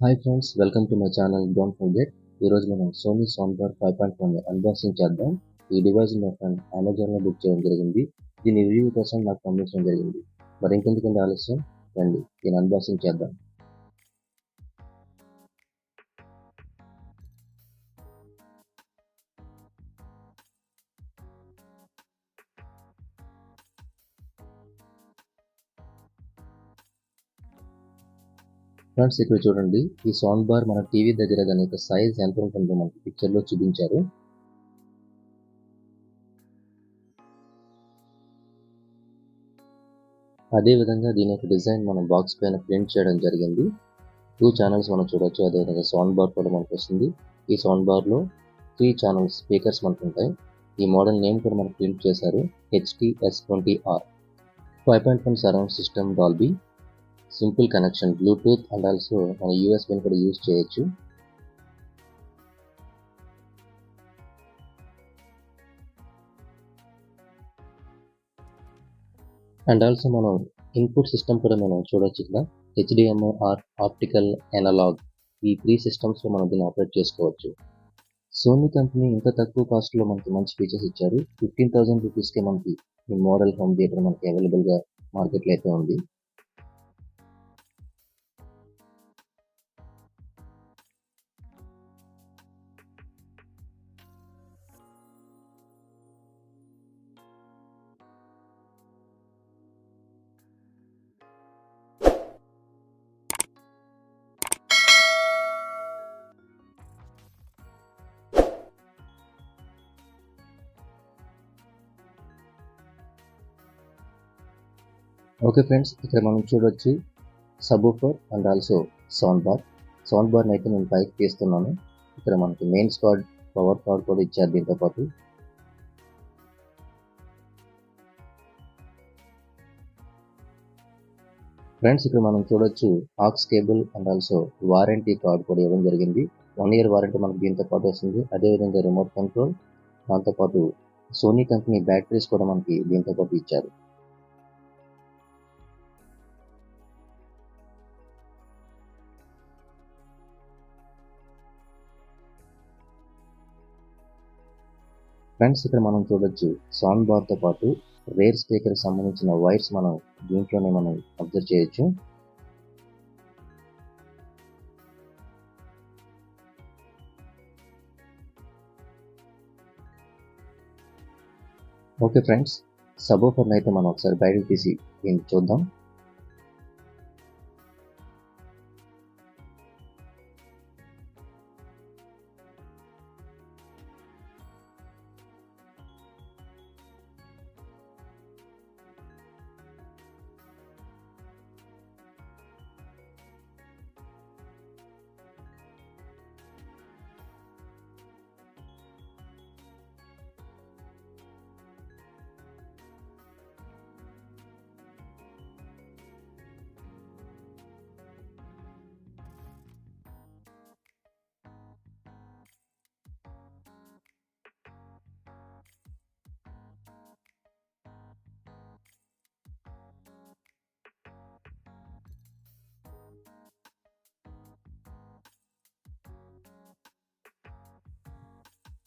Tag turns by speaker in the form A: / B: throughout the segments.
A: Hi friends, welcome to my channel. Don't forget, ఈరోజు మనం Sony sound bar 5.1 unboxing చేద్దాం. ఈ డివైస్ నా ఫ్రెండ్ అమెజాన్లో బుక్ చేయడం జరిగింది. దీని రివ్యూ కోసం నాకు పంపించడం జరిగింది. మరి ఇంకెందుకంటే ఆలస్యం, రండి దీని అన్బాక్సింగ్ చేద్దాం. ఫ్రెండ్స్, ఇక్కడ చూడండి, ఈ సౌండ్ బార్ మన టీవీ దగ్గర దాని యొక్క సైజ్ ఎంత ఉంటుందో మనకి పిక్చర్లో చూపించారు. అదేవిధంగా దీని యొక్క డిజైన్ మనం బాక్స్ పైన ప్రింట్ చేయడం జరిగింది. 2 ఛానల్స్ మనం చూడొచ్చు. అదేవిధంగా సౌండ్ బార్ కూడా మనకు వస్తుంది. ఈ సౌండ్ బార్లో 3 ఛానల్స్ స్పీకర్స్ మనకు ఉంటాయి. ఈ మోడల్ నేమ్ కూడా మనకు ప్రింట్ చేశారు, HT-S20R. 5.1 surround system, Dolby, simple connection, Bluetooth and also మన యూఎస్బీని కూడా యూజ్ చేయొచ్చు. అండ్ ఆల్సో మనం ఇన్పుట్ సిస్టమ్ కూడా మనం చూడొచ్చు. ఇక్కడ HDMI ఆప్టికల్ ఎనలాగ్, ఈ 3 సిస్టమ్స్లో మనం దీన్ని ఆపరేట్ చేసుకోవచ్చు. సోనీ కంపెనీ ఇంత తక్కువ కాస్ట్లో మనకి మంచి ఫీచర్స్ ఇచ్చారు. 15,000 రూపీస్కే మనకి ఈ మోడల్ హోమ్ థియేటర్ మనకి అవైలబుల్గా మార్కెట్లో అయితే ఉంది. ఓకే ఫ్రెండ్స్, ఇక్కడ మనం చూడొచ్చు subwoofer and also sound bar. Sound బార్ని అయితే నేను పైకి తీస్తున్నాను. ఇక్కడ మనకి మెయిన్స్ కార్డ్, పవర్ కార్డ్ కూడా ఇచ్చారు దీంతో పాటు. ఫ్రెండ్స్, ఇక్కడ మనం చూడొచ్చు aux cable and also warranty card కూడా ఇవ్వడం జరిగింది. 1 year వారంటీ మనకు దీంతో పాటు వస్తుంది. అదేవిధంగా రిమోట్ కంట్రోల్, దాంతోపాటు సోనీ కంపెనీ బ్యాటరీస్ కూడా మనకి దీంతో పాటు ఇచ్చారు. ఫ్రెండ్స్, ఇక్కడ మనం చూడొచ్చు సౌండ్ బార్తో పాటు రేర్ స్పీకర్కి సంబంధించిన వైర్స్ మనం దీంట్లోనే మనం అబ్జర్వ్ చేయొచ్చు. ఓకే ఫ్రెండ్స్, సబ్వూఫర్ని అయితే మనం ఒకసారి బయటకు తీసి దీన్ని చూద్దాం.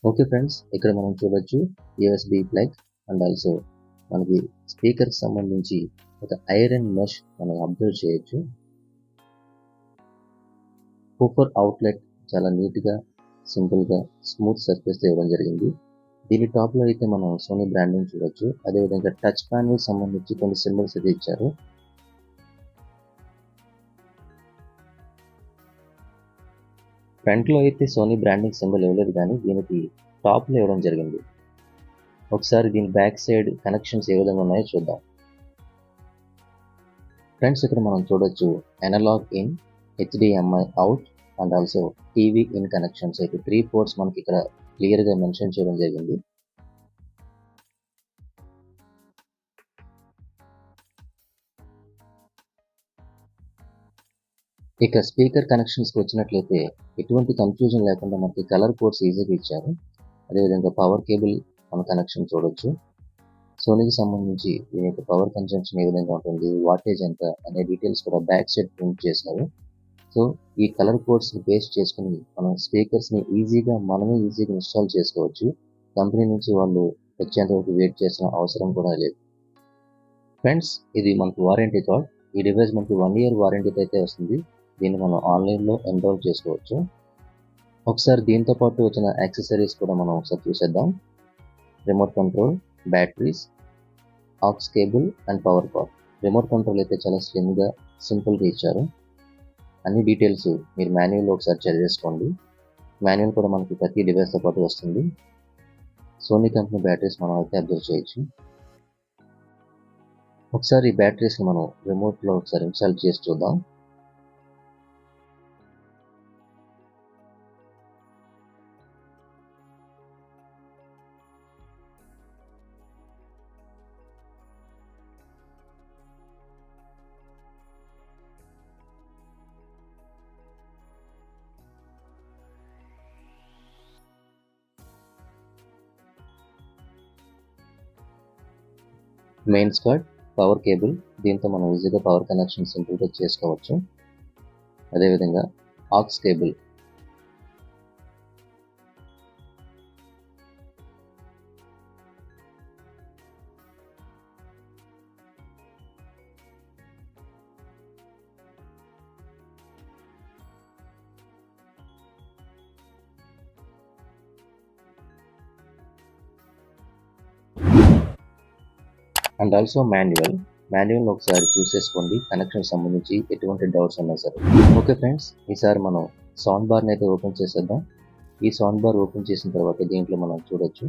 A: ఓకే ఫ్రెండ్స్, ఇక్కడ మనం చూడొచ్చు యూఎస్బి ప్లగ్ అండ్ ఆల్సో మనకి స్పీకర్కి సంబంధించి ఒక ఐరన్ మెష్ మనం అబ్జర్వ్ చేయొచ్చు. కూపర్ అవుట్లెట్ చాలా నీట్గా, సింపుల్గా, స్మూత్ సర్ఫేస్తో ఇవ్వడం జరిగింది. దీని టాప్లో అయితే మనం సోనీ బ్రాండింగ్ చూడొచ్చు. అదేవిధంగా టచ్ ప్యానల్ సంబంధించి కొన్ని సింబల్స్ అయితే ఇచ్చారు. ఫ్రంట్లో అయితే సోనీ బ్రాండింగ్ సింబల్ ఇవ్వలేదు, కానీ దీనికి టాప్లో ఇవ్వడం జరిగింది. ఒకసారి దీని బ్యాక్ సైడ్ కనెక్షన్స్ ఏ విధంగా ఉన్నాయో చూద్దాం. ఫ్రెండ్స్, ఇక్కడ మనం చూడొచ్చు analog in, HDMI out and also TV in connections అయితే 3 పోర్ట్స్ మనకి ఇక్కడ క్లియర్గా మెన్షన్ చేయడం జరిగింది. ఇక స్పీకర్ కనెక్షన్స్కి వచ్చినట్లయితే ఎటువంటి కన్ఫ్యూజన్ లేకుండా మనకి కలర్ కోడ్స్ ఈజీగా ఇచ్చారు. అదేవిధంగా పవర్ కేబుల్ మన కనెక్షన్ చూడొచ్చు. సోనీకి సంబంధించి దీని యొక్క పవర్ కన్జంప్షన్ ఏ విధంగా ఉంటుంది, వాటేజ్ ఎంత అనే డీటెయిల్స్ కూడా బ్యాక్ సైడ్ ప్రింట్ చేశారు. సో ఈ కలర్ కోడ్స్ని పేస్ట్ చేసుకుని మనం స్పీకర్స్ని మనమే ఈజీగా ఇన్స్టాల్ చేసుకోవచ్చు. కంపెనీ నుంచి వాళ్ళు వచ్చేంత వరకు వెయిట్ చేసిన అవసరం కూడా లేదు. ఫ్రెండ్స్, ఇది మనకు వారంటీ కార్డ్. ఈ డివైస్ మనకి 1 year వారంటీతో అయితే వస్తుంది. దీన్ని మనం ఆన్లైన్లో ఎన్రోల్ చేసుకోవచ్చు. ఒకసారి దీంతో పాటు వచ్చిన యాక్సెసరీస్ కూడా మనం ఒకసారి చూసేద్దాం. Remote control, batteries, aux cable and power card. Remote control అయితే చాలా స్లిమ్గా, సింపుల్గా ఇచ్చారు. అన్ని డీటెయిల్స్ మీరు మాన్యువల్లో ఒకసారి చదివేసుకోండి. మాన్యువల్ కూడా మనకి ప్రతి డివైస్తో పాటు వస్తుంది. సోనీ కంపెనీ బ్యాటరీస్ మనం అయితే అబ్జర్వ్ చేయొచ్చు. ఒకసారి ఈ బ్యాటరీస్ని మనం రిమోట్లో ఒకసారి ఇన్స్టాల్ చేసి చూద్దాం. మెయిన్స్ కార్డ్, పవర్ కేబుల్, దీంతో మనం ఈజీగా పవర్ కనెక్షన్ సింపుల్గా చేసుకోవచ్చు. అదేవిధంగా aux cable, and also manual ఒకసారి చూసేసుకోండి. కనెక్షన్ సంబంధించి ఎటువంటి డౌట్స్ ఉన్నా సరే. ఓకే ఫ్రెండ్స్, ఈసారి మనం సౌండ్ బార్ని అయితే ఓపెన్ చేసేద్దాం. ఈ సౌండ్ బార్ ఓపెన్ చేసిన తర్వాత దీంట్లో మనం చూడొచ్చు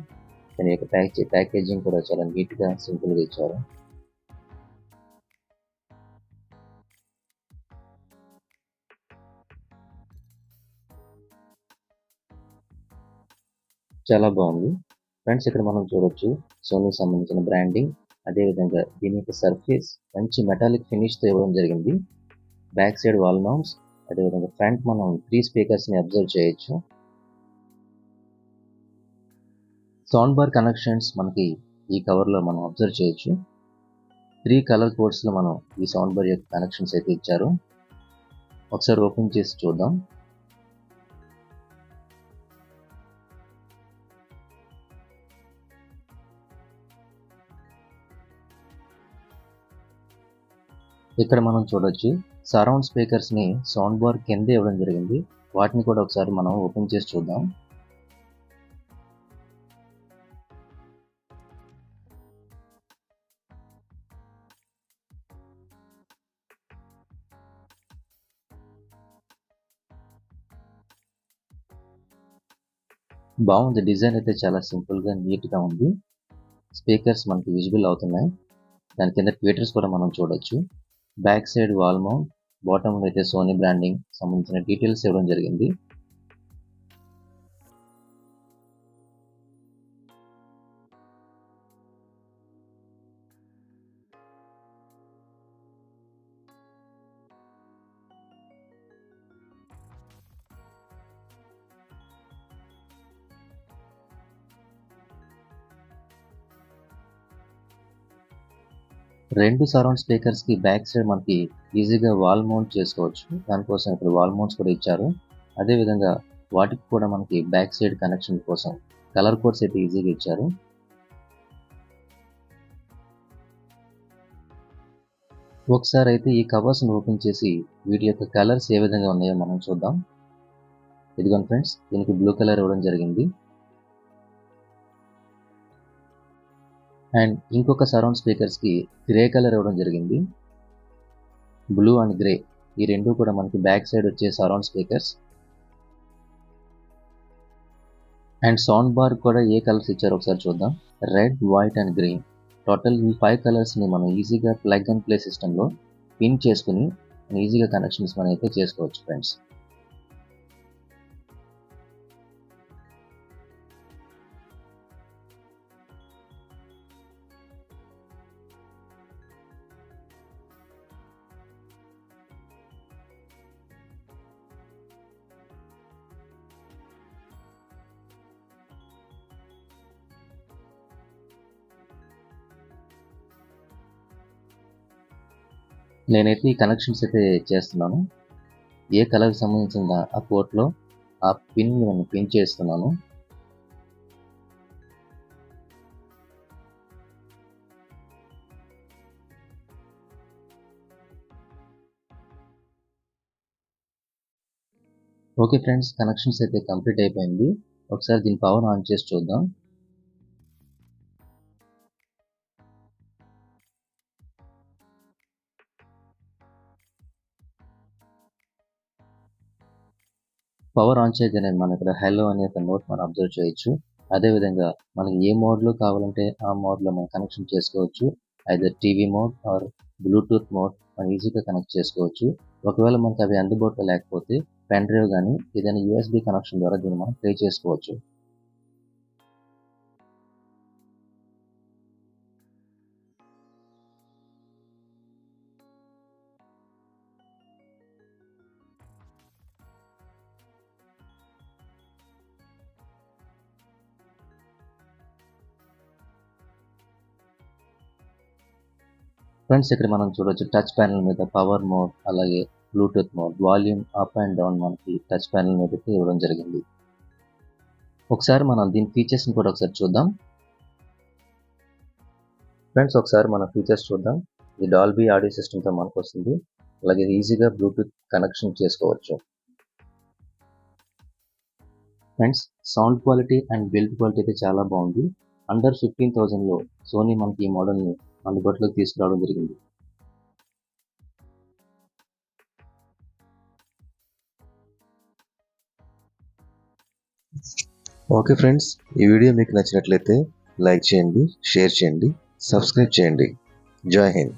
A: దాని యొక్క ప్యాకేజింగ్ కూడా చాలా నీట్గా, సింపుల్గా ఇచ్చారు. చాలా బాగుంది ఫ్రెండ్స్. ఇక్కడ మనం చూడొచ్చు సోనీకి సంబంధించిన బ్రాండింగ్. అదేవిధంగా దీని యొక్క సర్ఫేస్ మంచి మెటాలిక్ ఫినిష్తో ఇవ్వడం జరిగింది. బ్యాక్ సైడ్ వాల్ మౌంట్స్, అదేవిధంగా ఫ్రంట్ మనం 3 స్పీకర్స్ని అబ్జర్వ్ చేయొచ్చు. సౌండ్ బార్ కనెక్షన్స్ మనకి ఈ కవర్లో మనం అబ్జర్వ్ చేయొచ్చు. 3 కలర్ కోడ్స్లో మనం ఈ సౌండ్ బార్ యొక్క కనెక్షన్స్ అయితే ఇచ్చారు. ఒకసారి ఓపెన్ చేసి చూద్దాం. ఇక్కడ మనం చూడొచ్చు సరౌండ్ స్పీకర్స్ని సౌండ్ బార్ కింద ఇవ్వడం జరిగింది. వాటిని కూడా ఒకసారి మనం ఓపెన్ చేసి చూద్దాం. బాగుంది, డిజైన్ అయితే చాలా సింపుల్గా, నీట్గా ఉంది. స్పీకర్స్ మనకి విజిబుల్ అవుతున్నాయి. దాని కింద ట్వీటర్స్ కూడా మనం చూడొచ్చు. Back side wall mount, bottom అయితే సోనీ బ్రాండింగ్ సంబంధించిన డీటెయిల్స్ ఇవ్వడం జరిగింది. రెండు సరౌండ్ స్పీకర్స్కి బ్యాక్ సైడ్ మనకి ఈజీగా వాల్ మౌంట్ చేసుకోవచ్చు. దానికోసం ఇక్కడ వాల్ మౌంట్స్ కూడా ఇచ్చారు. అదేవిధంగా వాటికి కూడా మనకి బ్యాక్ సైడ్ కనెక్షన్ కోసం కలర్ కోడ్స్ అయితే ఈజీగా ఇచ్చారు. ఒకసారి అయితే ఈ కవర్స్ని ఓపెన్ చేసి వీటి యొక్క కలర్స్ ఏ విధంగా ఉన్నాయో మనం చూద్దాం. ఇదిగోండి ఫ్రెండ్స్, దీనికి బ్లూ కలర్ ఇవ్వడం జరిగింది. అండ్ ఇంకొక సరౌండ్ స్పీకర్స్కి గ్రే కలర్ ఇవ్వడం జరిగింది. బ్లూ అండ్ గ్రే, ఈ రెండు కూడా మనకి బ్యాక్ సైడ్ వచ్చే surround speakers. And sound bar కూడా ఏ కలర్స్ ఇచ్చారో ఒకసారి చూద్దాం. Red, white and green. Total ఈ 5 కలర్స్ని మనం ఈజీగా ప్లగ్ అండ్ ప్లే సిస్టంలో పిన్ చేసుకుని ఈజీగా కనెక్షన్స్ మనం అయితే చేసుకోవచ్చు ఫ్రెండ్స్. నేనైతే ఈ కనెక్షన్స్ అయితే చేస్తున్నాను. ఏ కలర్కి సంబంధించిన ఆ పోర్ట్లో ఆ పిన్ నేను పిన్ చేస్తున్నాను. ఓకే ఫ్రెండ్స్, కనెక్షన్స్ అయితే కంప్లీట్ అయిపోయింది. ఒకసారి దీని పవర్ ఆన్ చేసి చూద్దాం. పవర్ ఆన్ చేయగానే మనం ఇక్కడ హెలో అనే ఒక నోట్ మనం అబ్జర్వ్ చేయొచ్చు. అదేవిధంగా మనకి ఏ మోడ్లో కావాలంటే ఆ మోడ్లో మనం కనెక్షన్ చేసుకోవచ్చు. Either TV mode or Bluetooth mode మనం ఈజీగా కనెక్ట్ చేసుకోవచ్చు. ఒకవేళ మనకు అవి అందుబాటులో లేకపోతే పెన్ డ్రైవ్ కానీ ఏదైనా యూఎస్బి కనెక్షన్ ద్వారా దీన్ని మనం ప్లే చేసుకోవచ్చు. ఫ్రెండ్స్, ఇక్కడ మనం చూడొచ్చు టచ్ ప్యానెల్ మీద పవర్ మోడ్, అలాగే Bluetooth mode, volume up and down మనకి టచ్ ప్యానెల్ మీద ఇవ్వడం జరిగింది. ఒకసారి మనం దీని ఫీచర్స్ని కూడా ఒకసారి చూద్దాం. ఫ్రెండ్స్, ఒకసారి మన ఫీచర్స్ చూద్దాం. ఇది డాల్బీ ఆడియో సిస్టమ్తో మనకు వస్తుంది. అలాగే ఈజీగా బ్లూటూత్ కనెక్షన్ చేసుకోవచ్చు. Friends, sound quality and build quality అయితే చాలా బాగుంది. అండర్ 15,000లో సోనీ మనకి ఈ మోడల్ని అందుబాటులోకి తీసుకురావడం జరిగింది. ఓకే ఫ్రెండ్స్, ఈ వీడియో మీకు నచ్చినట్లయితే లైక్ చేయండి, షేర్ చేయండి, సబ్స్క్రైబ్ చేయండి. జై హింద్.